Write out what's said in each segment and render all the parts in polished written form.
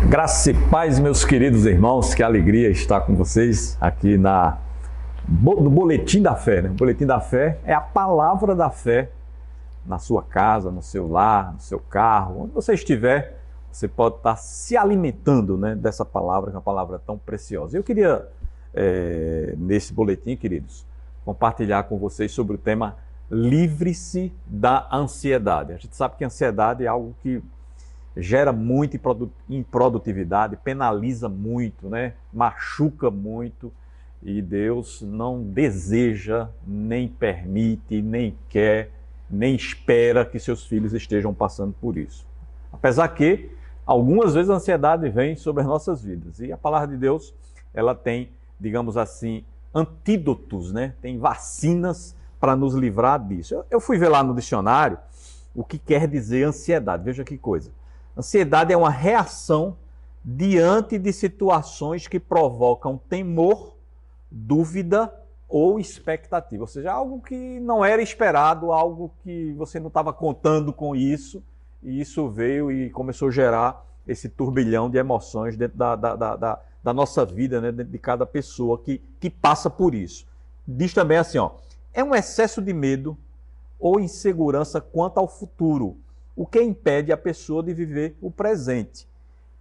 Graça e paz, meus queridos irmãos, que alegria estar com vocês aqui no Boletim da Fé. Né? O Boletim da Fé é a palavra da fé na sua casa, no seu lar, no seu carro, onde você estiver, você pode estar se alimentando, né, dessa palavra, que é uma palavra tão preciosa. Eu queria, nesse boletim, queridos, compartilhar com vocês sobre o tema livre-se da ansiedade. A gente sabe que a ansiedade é algo que gera muita improdutividade, penaliza muito, né? Machuca muito, e Deus não deseja, nem permite, nem quer, nem espera que seus filhos estejam passando por isso. Apesar que algumas vezes a ansiedade vem sobre as nossas vidas, e a palavra de Deus, ela tem, digamos assim, antídotos, né? Tem vacinas para nos livrar disso. Eu fui ver lá no dicionário o que quer dizer ansiedade. Veja que coisa. Ansiedade é uma reação diante de situações que provocam temor, dúvida ou expectativa. Ou seja, algo que não era esperado, algo que você não estava contando com isso, e isso veio e começou a gerar esse turbilhão de emoções dentro da nossa vida, né? Dentro de cada pessoa que passa por isso. Diz também assim, ó, é um excesso de medo ou insegurança quanto ao futuro, o que impede a pessoa de viver o presente.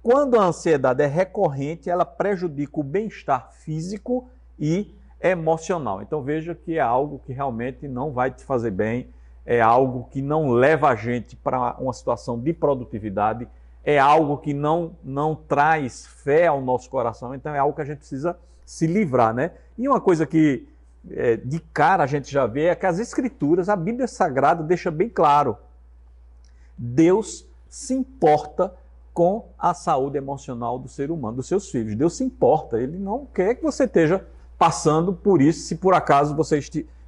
Quando a ansiedade é recorrente, ela prejudica o bem-estar físico e emocional. Então veja que é algo que realmente não vai te fazer bem, é algo que não leva a gente para uma situação de produtividade, é algo que não traz fé ao nosso coração, então é algo que a gente precisa se livrar, né? E uma coisa que de cara a gente já vê é que as Escrituras, a Bíblia Sagrada deixa bem claro, Deus se importa com a saúde emocional do ser humano, dos seus filhos. Deus se importa, Ele não quer que você esteja passando por isso, se por acaso você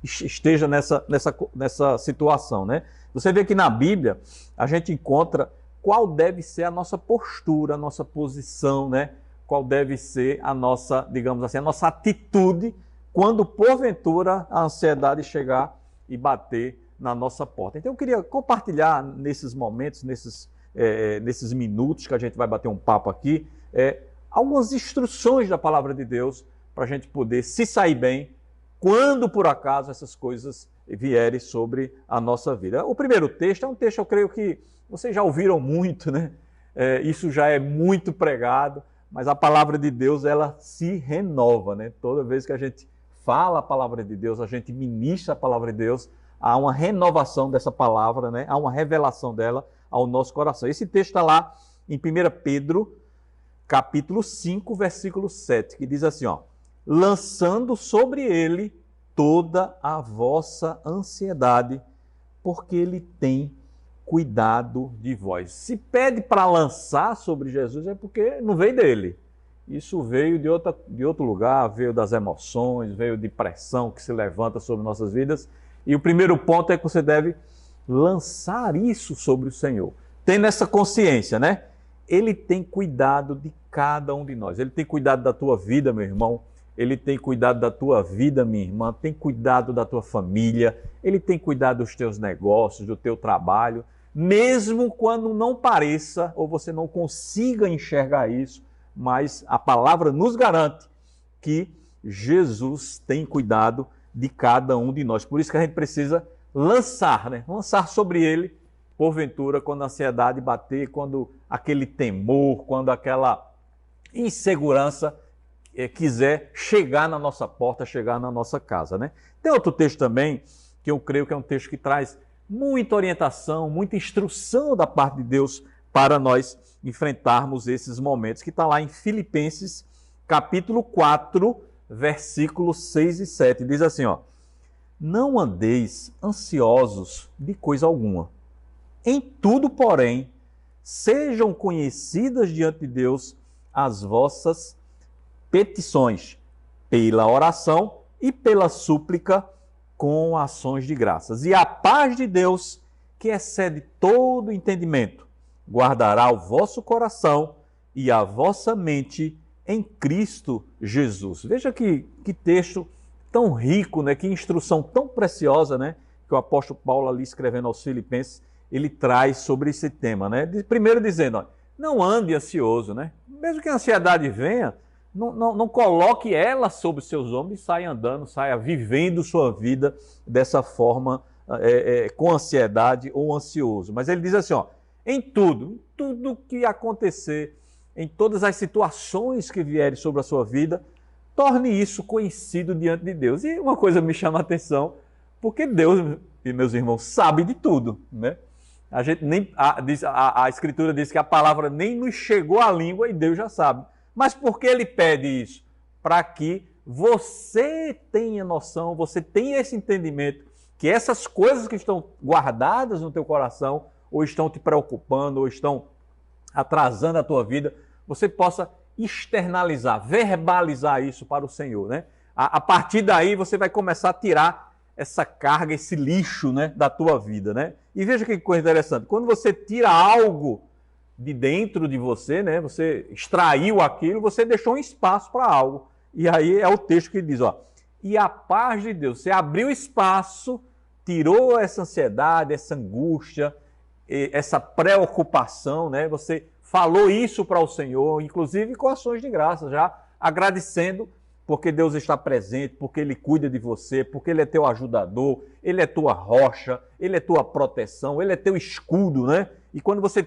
esteja nessa situação, né? Você vê que na Bíblia a gente encontra qual deve ser a nossa postura, a nossa posição, né? Qual deve ser a nossa, digamos assim, a nossa atitude quando porventura a ansiedade chegar e bater na nossa porta. Então eu queria compartilhar nesses momentos, nesses minutos que a gente vai bater um papo aqui, algumas instruções da palavra de Deus para a gente poder se sair bem quando por acaso essas coisas vierem sobre a nossa vida. O primeiro texto é um texto, eu creio que vocês já ouviram muito, né? Isso já é muito pregado, mas a palavra de Deus, ela se renova, né? Toda vez que a gente fala a palavra de Deus, a gente ministra a palavra de Deus, há uma renovação dessa palavra, né? Há uma revelação dela ao nosso coração. Esse texto está lá em 1 Pedro, capítulo 5, versículo 7, que diz assim, ó, lançando sobre ele toda a vossa ansiedade, porque ele tem cuidado de vós. Se pede para lançar sobre Jesus é porque não veio dele. Isso veio de outro lugar, veio das emoções, veio de pressão que se levanta sobre nossas vidas. E o primeiro ponto é que você deve lançar isso sobre o Senhor. Tendo essa consciência, né? Ele tem cuidado de cada um de nós. Ele tem cuidado da tua vida, meu irmão. Ele tem cuidado da tua vida, minha irmã. Tem cuidado da tua família. Ele tem cuidado dos teus negócios, do teu trabalho. Mesmo quando não pareça ou você não consiga enxergar isso, mas a palavra nos garante que Jesus tem cuidado de cada um de nós. Por isso que a gente precisa lançar, né? Lançar sobre ele, porventura, quando a ansiedade bater, quando aquele temor, quando aquela insegurança quiser chegar na nossa porta, chegar na nossa casa, né? Tem outro texto também, que eu creio que é um texto que traz muita orientação, muita instrução da parte de Deus para nós enfrentarmos esses momentos, que está lá em Filipenses, capítulo 4, versículos 6 e 7. Diz assim, ó, não andeis ansiosos de coisa alguma. Em tudo, porém, sejam conhecidas diante de Deus as vossas petições, pela oração e pela súplica com ações de graças. E a paz de Deus, que excede todo entendimento, guardará o vosso coração e a vossa mente em Cristo Jesus. Veja que texto tão rico, né? Que instrução tão preciosa, né? Que o apóstolo Paulo ali escrevendo aos Filipenses, ele traz sobre esse tema, né? Primeiro dizendo, ó, não ande ansioso, né? Mesmo que a ansiedade venha, não coloque ela sobre os seus ombros e saia andando, saia vivendo sua vida dessa forma, com ansiedade ou ansioso. Mas ele diz assim, ó, em tudo que acontecer, em todas as situações que vierem sobre a sua vida, torne isso conhecido diante de Deus. E uma coisa me chama a atenção, porque Deus, e meus irmãos, sabe de tudo, né? A gente nem a Escritura diz que a palavra nem nos chegou à língua e Deus já sabe. Mas por que ele pede isso? Para que você tenha noção, você tenha esse entendimento que essas coisas que estão guardadas no teu coração, ou estão te preocupando, ou estão atrasando a tua vida, você possa externalizar, verbalizar isso para o Senhor, né? A partir daí você vai começar a tirar essa carga, esse lixo, né, da tua vida, né? E veja que coisa interessante, quando você tira algo de dentro de você, né, você extraiu aquilo, você deixou um espaço para algo. E aí é o texto que diz, ó, e a paz de Deus, você abriu espaço, tirou essa ansiedade, essa angústia, essa preocupação, né? Você falou isso para o Senhor, inclusive com ações de graça, já agradecendo porque Deus está presente, porque Ele cuida de você, porque Ele é teu ajudador, Ele é tua rocha, Ele é tua proteção, Ele é teu escudo, né? E quando você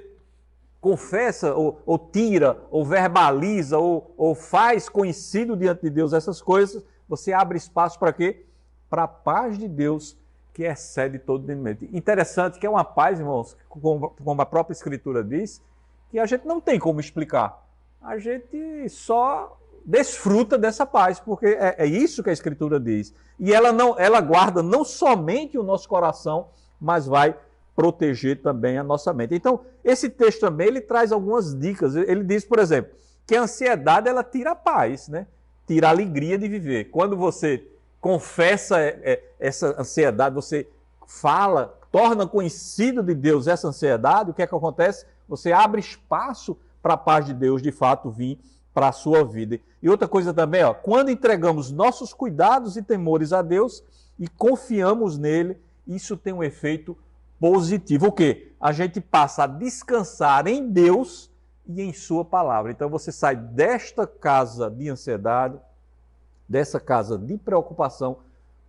confessa, ou tira, ou verbaliza, ou faz conhecido diante de Deus essas coisas, você abre espaço para quê? Para a paz de Deus, que excede todo entendimento. Interessante que é uma paz, irmãos, como a própria Escritura diz, que a gente não tem como explicar. A gente só desfruta dessa paz, porque é isso que a Escritura diz. E ela guarda não somente o nosso coração, mas vai proteger também a nossa mente. Então, esse texto também, ele traz algumas dicas. Ele diz, por exemplo, que a ansiedade, ela tira a paz, né? Tira a alegria de viver. Quando você confessa essa ansiedade, você fala, torna conhecido de Deus essa ansiedade, o que é que acontece? Você abre espaço para a paz de Deus, de fato, vir para a sua vida. E outra coisa também, ó, quando entregamos nossos cuidados e temores a Deus e confiamos nele, isso tem um efeito positivo. O quê? A gente passa a descansar em Deus e em sua palavra. Então você sai desta casa de ansiedade, dessa casa de preocupação,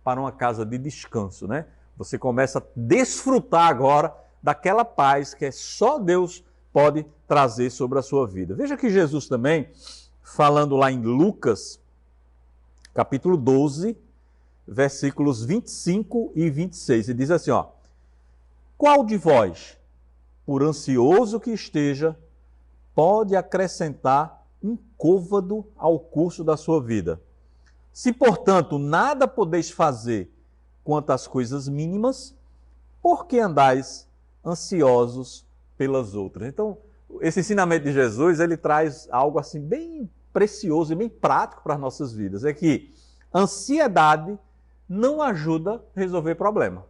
para uma casa de descanso, né? Você começa a desfrutar agora daquela paz que só Deus pode trazer sobre a sua vida. Veja que Jesus também, falando lá em Lucas, capítulo 12, versículos 25 e 26, ele diz assim, ó, qual de vós, por ansioso que esteja, pode acrescentar um côvado ao curso da sua vida? Se, portanto, nada podeis fazer quanto às coisas mínimas, por que andais ansiosos pelas outras? Então, esse ensinamento de Jesus, ele traz algo assim bem precioso e bem prático para as nossas vidas. É que ansiedade não ajuda a resolver problema.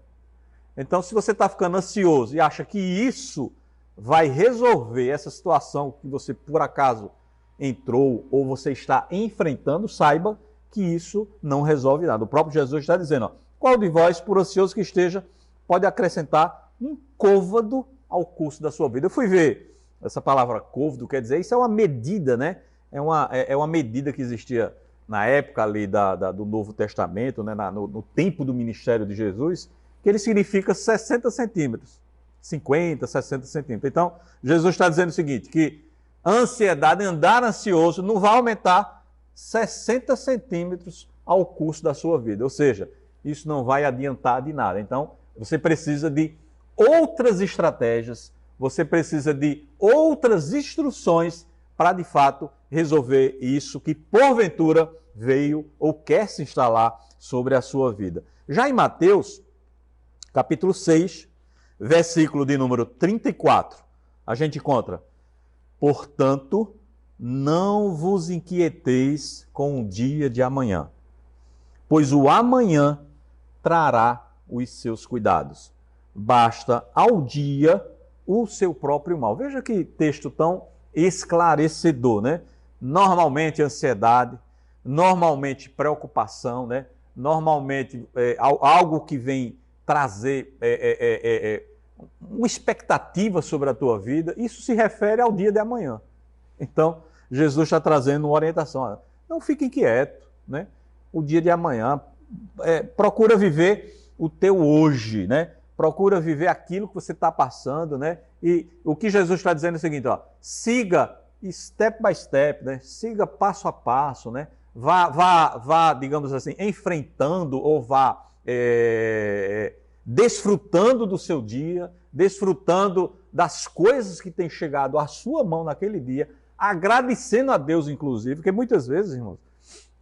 Então, se você está ficando ansioso e acha que isso vai resolver essa situação que você, por acaso, entrou ou você está enfrentando, saiba que isso não resolve nada. O próprio Jesus está dizendo, ó, qual de vós, por ansioso que esteja, pode acrescentar um côvado ao curso da sua vida? Eu fui ver essa palavra côvado, quer dizer, isso é uma medida, né? É uma medida que existia na época ali do Novo Testamento, né? No tempo do ministério de Jesus, que ele significa 60 centímetros, 50, 60 centímetros. Então, Jesus está dizendo o seguinte, que a ansiedade, andar ansioso, não vai aumentar 60 centímetros ao curso da sua vida. Ou seja, isso não vai adiantar de nada. Então, você precisa de outras estratégias, você precisa de outras instruções para, de fato, resolver isso que, porventura, veio ou quer se instalar sobre a sua vida. Já em Mateus, capítulo 6, versículo de número 34, a gente encontra, portanto, não vos inquieteis com o dia de amanhã, pois o amanhã trará os seus cuidados. Basta ao dia o seu próprio mal. Veja que texto tão esclarecedor, né? Normalmente ansiedade, normalmente preocupação, né? Normalmente algo que vem trazer uma expectativa sobre a tua vida, isso se refere ao dia de amanhã. Então, Jesus está trazendo uma orientação. Olha, não fique inquieto, né? O dia de amanhã, procura viver o teu hoje, né? Procura viver aquilo que você está passando, né? E o que Jesus está dizendo é o seguinte, ó, siga step by step, né? Siga passo a passo, né? Vá, digamos assim, enfrentando ou vá desfrutando do seu dia, desfrutando das coisas que têm chegado à sua mão naquele dia, agradecendo a Deus, inclusive, porque muitas vezes, irmãos,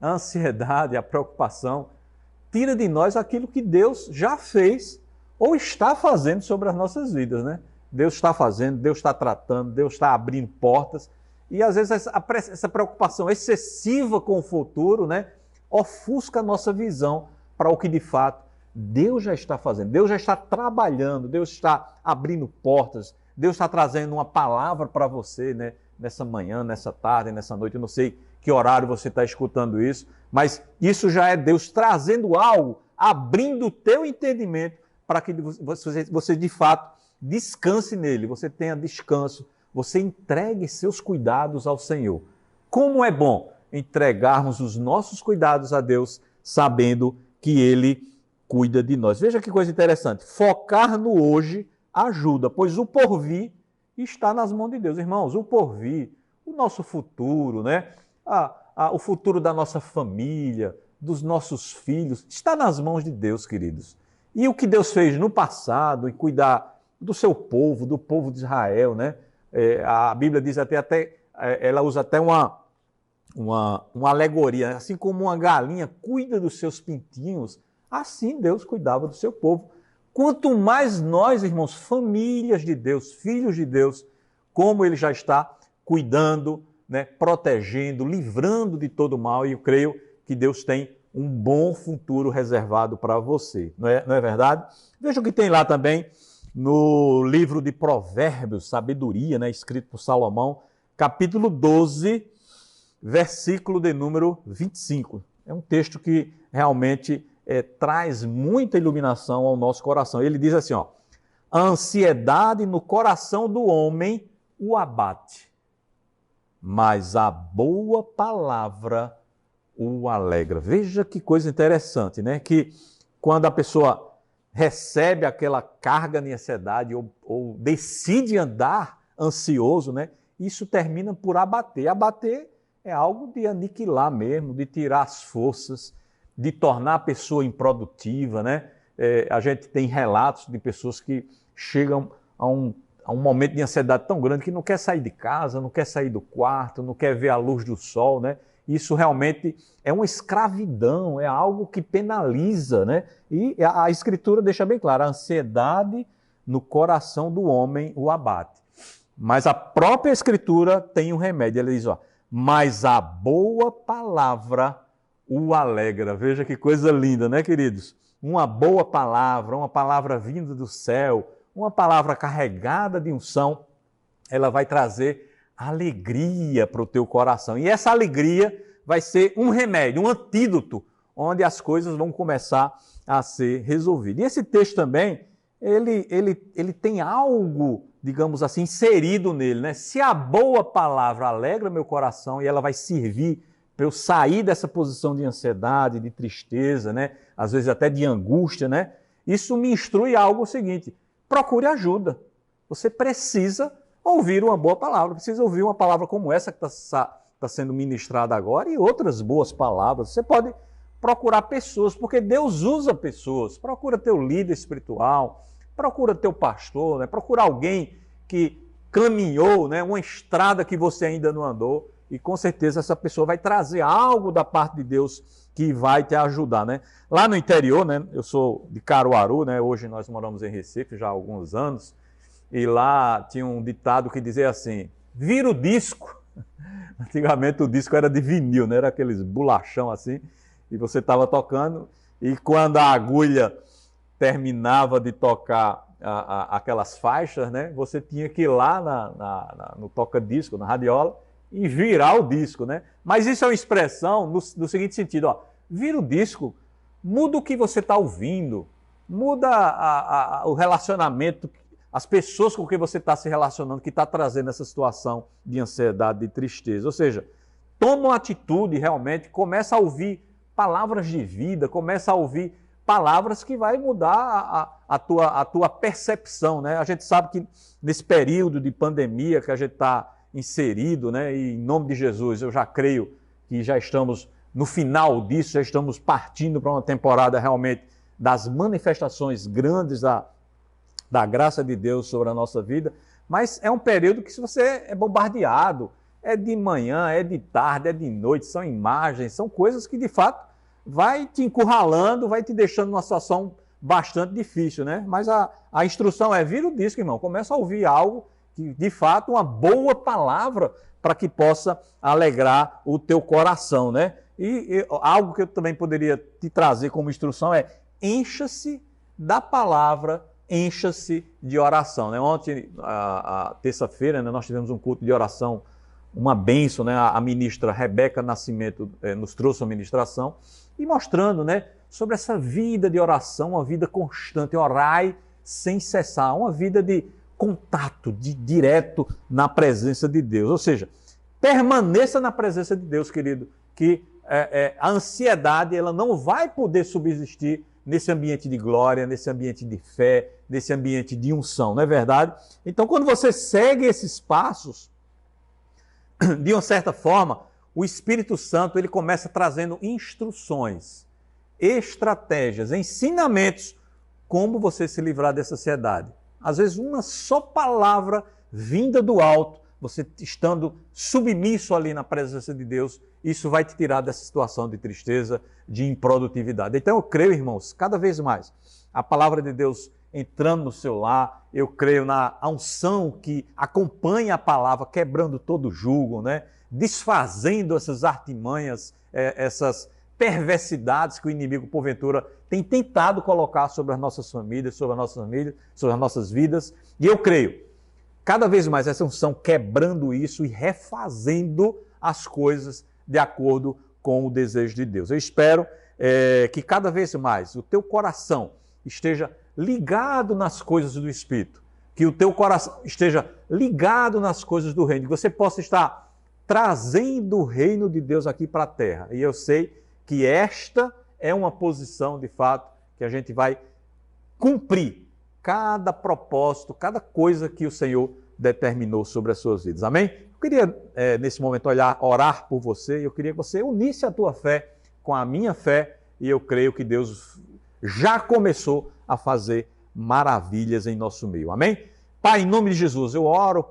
a ansiedade, a preocupação, tira de nós aquilo que Deus já fez ou está fazendo sobre as nossas vidas, né? Deus está fazendo, Deus está tratando, Deus está abrindo portas, e às vezes essa preocupação excessiva com o futuro, né, ofusca a nossa visão para o que de fato Deus já está fazendo, Deus já está trabalhando, Deus está abrindo portas, Deus está trazendo uma palavra para você, né, nessa manhã, nessa tarde, nessa noite. Eu não sei que horário você está escutando isso, mas isso já é Deus trazendo algo, abrindo o teu entendimento para que você de fato descanse nele, você tenha descanso, você entregue seus cuidados ao Senhor. Como é bom entregarmos os nossos cuidados a Deus, sabendo que Ele cuida de nós. Veja que coisa interessante. Focar no hoje ajuda, pois o porvir está nas mãos de Deus. Irmãos, o porvir, o nosso futuro, né? O futuro da nossa família, dos nossos filhos, está nas mãos de Deus, queridos. E o que Deus fez no passado, em cuidar do seu povo, do povo de Israel, né? A Bíblia diz ela usa até uma alegoria, assim como uma galinha cuida dos seus pintinhos, assim Deus cuidava do seu povo. Quanto mais nós, irmãos, famílias de Deus, filhos de Deus, como Ele já está cuidando, né, protegendo, livrando de todo mal, e eu creio que Deus tem um bom futuro reservado para você, não é verdade? Veja o que tem lá também no livro de Provérbios, sabedoria, né, escrito por Salomão, capítulo 12, versículo de número 25. É um texto que realmente traz muita iluminação ao nosso coração. Ele diz assim, ó, a ansiedade no coração do homem o abate, mas a boa palavra o alegra. Veja que coisa interessante, né? Que quando a pessoa recebe aquela carga de ansiedade ou decide andar ansioso, né? Isso termina por abater. Abater é algo de aniquilar mesmo, de tirar as forças, de tornar a pessoa improdutiva, né? A gente tem relatos de pessoas que chegam a um momento de ansiedade tão grande que não quer sair de casa, não quer sair do quarto, não quer ver a luz do sol, né? Isso realmente é uma escravidão, é algo que penaliza, né? E a Escritura deixa bem claro, a ansiedade no coração do homem o abate. Mas a própria Escritura tem um remédio, ela diz, ó, mas a boa palavra o alegra. Veja que coisa linda, né, queridos? Uma boa palavra, uma palavra vinda do céu, uma palavra carregada de unção, ela vai trazer alegria para o teu coração. E essa alegria vai ser um remédio, um antídoto, onde as coisas vão começar a ser resolvidas. E esse texto também, ele tem algo, digamos assim, inserido nele, né? Se a boa palavra alegra meu coração e ela vai servir para eu sair dessa posição de ansiedade, de tristeza, né? Às vezes até de angústia, né? Isso me instrui a algo seguinte, procure ajuda. Você precisa ouvir uma boa palavra, precisa ouvir uma palavra como essa que está sendo ministrada agora e outras boas palavras. Você pode procurar pessoas, porque Deus usa pessoas. Procura teu líder espiritual, procura teu pastor, né? Procura alguém que caminhou, né? Uma estrada que você ainda não andou, e com certeza essa pessoa vai trazer algo da parte de Deus que vai te ajudar, né? Lá no interior, né? Eu sou de Caruaru, né? Hoje nós moramos em Recife já há alguns anos, e lá tinha um ditado que dizia assim, vira o disco. Antigamente o disco era de vinil, né? Era aqueles bolachão assim, e você estava tocando, e quando a agulha terminava de tocar aquelas faixas, né? Você tinha que ir lá no toca-disco, na radiola, e virar o disco, né? Mas isso é uma expressão no seguinte sentido, ó, vira o disco, muda o que você está ouvindo, muda o relacionamento as pessoas com quem você está se relacionando que está trazendo essa situação de ansiedade, de tristeza. Ou seja, toma uma atitude realmente, começa a ouvir palavras de vida, começa a ouvir palavras que vai mudar a tua percepção, né? A gente sabe que nesse período de pandemia que a gente está inserido, né? E em nome de Jesus, eu já creio que já estamos no final disso, já estamos partindo para uma temporada realmente das manifestações grandes da graça de Deus sobre a nossa vida, mas é um período que se você é bombardeado, é de manhã, é de tarde, é de noite, são imagens, são coisas que de fato vai te encurralando, vai te deixando numa situação bastante difícil, né? Mas a instrução é, vira o disco, irmão, começa a ouvir algo que de fato, uma boa palavra para que possa alegrar o teu coração, né? E algo que eu também poderia te trazer como instrução é encha-se da palavra, encha-se de oração, né? Ontem, a terça-feira, né, nós tivemos um culto de oração, uma bênção, né? A ministra Rebeca Nascimento nos trouxe uma ministração e mostrando, né, sobre essa vida de oração, uma vida constante, orai sem cessar, uma vida de contato, de direto na presença de Deus. Ou seja, permaneça na presença de Deus, querido, que a ansiedade ela não vai poder subsistir nesse ambiente de glória, nesse ambiente de fé, nesse ambiente de unção, não é verdade? Então, quando você segue esses passos, de uma certa forma, o Espírito Santo ele começa trazendo instruções, estratégias, ensinamentos, como você se livrar dessa ansiedade. Às vezes, uma só palavra vinda do alto, você estando submisso ali na presença de Deus, isso vai te tirar dessa situação de tristeza, de improdutividade. Então eu creio, irmãos, cada vez mais, a palavra de Deus entrando no seu lar, eu creio na unção que acompanha a palavra, quebrando todo jugo, né? Desfazendo essas artimanhas, essas perversidades que o inimigo, porventura, tem tentado colocar sobre as nossas famílias, sobre as nossas vidas. E eu creio, cada vez mais essa unção quebrando isso e refazendo as coisas de acordo com o desejo de Deus. Eu espero que cada vez mais o teu coração esteja ligado nas coisas do Espírito, que o teu coração esteja ligado nas coisas do reino, que você possa estar trazendo o reino de Deus aqui para a terra. E eu sei que esta é uma posição, de fato, que a gente vai cumprir cada propósito, cada coisa que o Senhor determinou sobre as suas vidas. Amém? Eu queria, nesse momento, orar por você, e eu queria que você unisse a tua fé com a minha fé, e eu creio que Deus já começou a fazer maravilhas em nosso meio. Amém? Pai, em nome de Jesus, eu oro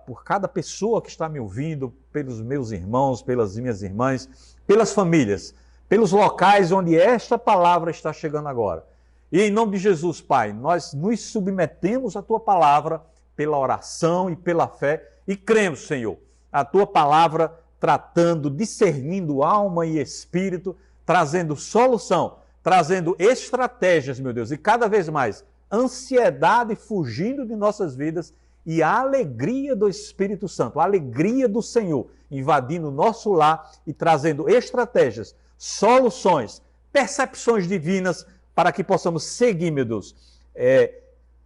por cada pessoa que está me ouvindo, pelos meus irmãos, pelas minhas irmãs, pelas famílias, pelos locais onde esta palavra está chegando agora. E em nome de Jesus, Pai, nós nos submetemos à Tua palavra pela oração e pela fé e cremos, Senhor, a Tua palavra tratando, discernindo alma e espírito, trazendo solução, trazendo estratégias, meu Deus, e cada vez mais ansiedade fugindo de nossas vidas e a alegria do Espírito Santo, a alegria do Senhor invadindo o nosso lar e trazendo estratégias, soluções, percepções divinas para que possamos seguir, meu Deus,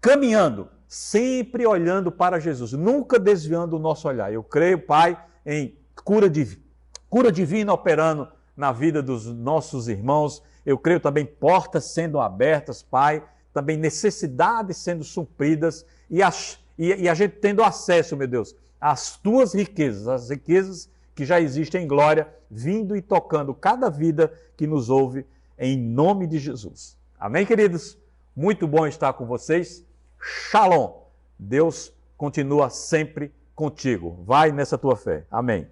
caminhando, sempre olhando para Jesus, nunca desviando o nosso olhar. Eu creio, Pai, em cura divina operando na vida dos nossos irmãos. Eu creio também portas sendo abertas, Pai, também necessidades sendo supridas e a gente tendo acesso, meu Deus, às Tuas riquezas, as riquezas que já existem em glória, vindo e tocando cada vida que nos ouve, em nome de Jesus. Amém, queridos? Muito bom estar com vocês. Shalom. Deus continua sempre contigo. Vai nessa tua fé. Amém.